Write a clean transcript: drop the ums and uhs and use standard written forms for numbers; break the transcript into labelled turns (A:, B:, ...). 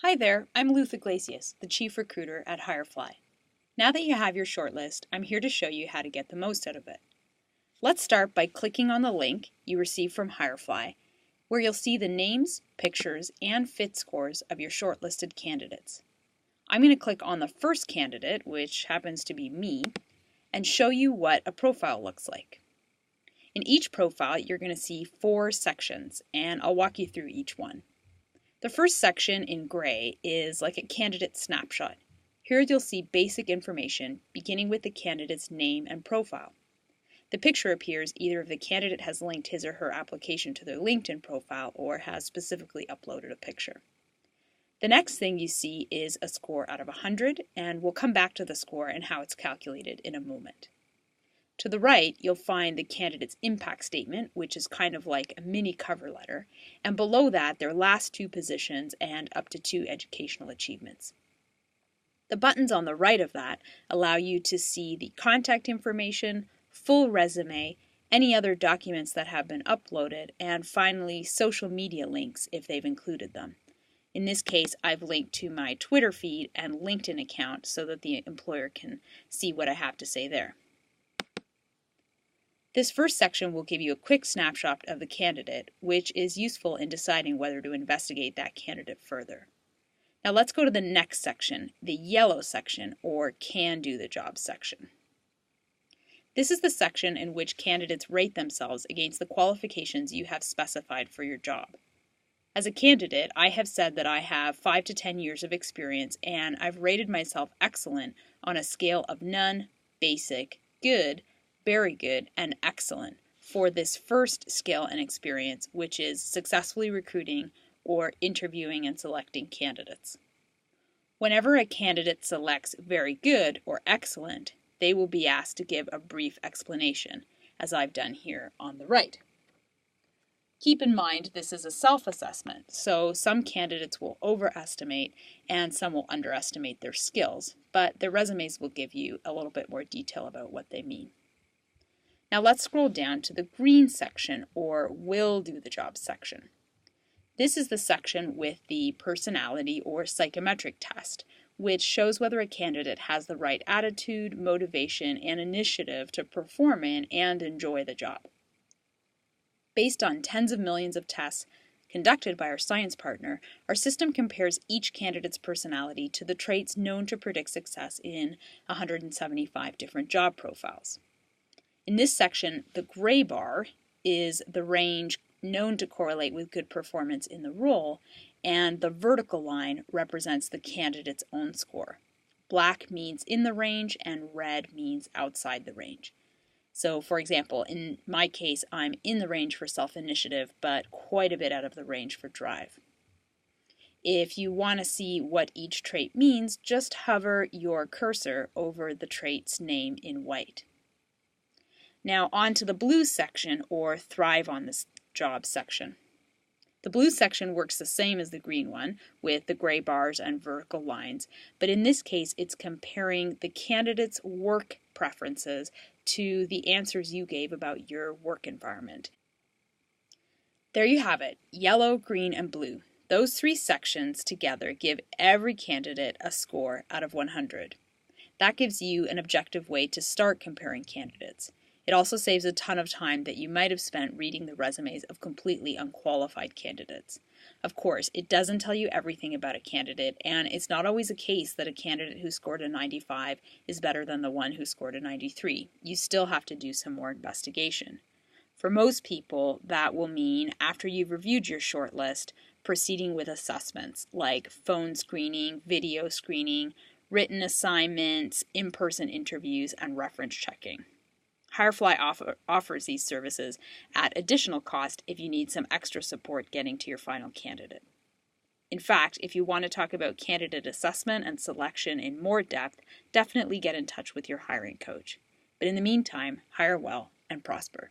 A: Hi there, I'm Luth Iglesias, the Chief Recruiter at Hirefly. Now that you have your shortlist, I'm here to show you how to get the most out of it. Let's start by clicking on the link you received from Hirefly, where you'll see the names, pictures, and fit scores of your shortlisted candidates. I'm going to click on the first candidate, which happens to be me, and show you what a profile looks like. In each profile, you're going to see 4 sections, and I'll walk you through each one. The first section in gray is like a candidate snapshot. Here you'll see basic information beginning with the candidate's name and profile. The picture appears either if the candidate has linked his or her application to their LinkedIn profile or has specifically uploaded a picture. The next thing you see is a score out of 100, and we'll come back to the score and how it's calculated in a moment. To the right, you'll find the candidate's impact statement, which is kind of like a mini cover letter, and below that, their last 2 positions and up to 2 educational achievements. The buttons on the right of that allow you to see the contact information, full resume, any other documents that have been uploaded, and finally, social media links if they've included them. In this case, I've linked to my Twitter feed and LinkedIn account so that the employer can see what I have to say there. This first section will give you a quick snapshot of the candidate, which is useful in deciding whether to investigate that candidate further. Now let's go to the next section, the yellow section, or can do the job section. This is the section in which candidates rate themselves against the qualifications you have specified for your job. As a candidate, I have said that I have 5 to 10 years of experience, and I've rated myself excellent on a scale of none, basic, good, very good, and excellent for this first skill and experience, which is successfully recruiting or interviewing and selecting candidates. Whenever a candidate selects very good or excellent, they will be asked to give a brief explanation, as I've done here on the right. Keep in mind this is a self-assessment, so some candidates will overestimate and some will underestimate their skills, but their resumes will give you a little bit more detail about what they mean. Now let's scroll down to the green section, or will do the job section. This is the section with the personality or psychometric test, which shows whether a candidate has the right attitude, motivation, and initiative to perform in and enjoy the job. Based on tens of millions of tests conducted by our science partner, our system compares each candidate's personality to the traits known to predict success in 175 different job profiles. In this section, the gray bar is the range known to correlate with good performance in the role, and the vertical line represents the candidate's own score. Black means in the range, and red means outside the range. So, for example, in my case, I'm in the range for self-initiative, but quite a bit out of the range for drive. If you want to see what each trait means, just hover your cursor over the trait's name in white. Now on to the blue section, or thrive on this job section. The blue section works the same as the green one, with the gray bars and vertical lines, but in this case it's comparing the candidate's work preferences to the answers you gave about your work environment. There you have it, yellow, green, and blue. Those 3 sections together give every candidate a score out of 100. That gives you an objective way to start comparing candidates. It also saves a ton of time that you might have spent reading the resumes of completely unqualified candidates. Of course, it doesn't tell you everything about a candidate, and it's not always a case that a candidate who scored a 95 is better than the one who scored a 93. You still have to do some more investigation. For most people, that will mean, after you've reviewed your shortlist, proceeding with assessments like phone screening, video screening, written assignments, in-person interviews, and reference checking. Hirefly offers these services at additional cost if you need some extra support getting to your final candidate. In fact, if you want to talk about candidate assessment and selection in more depth, definitely get in touch with your hiring coach. But in the meantime, hire well and prosper.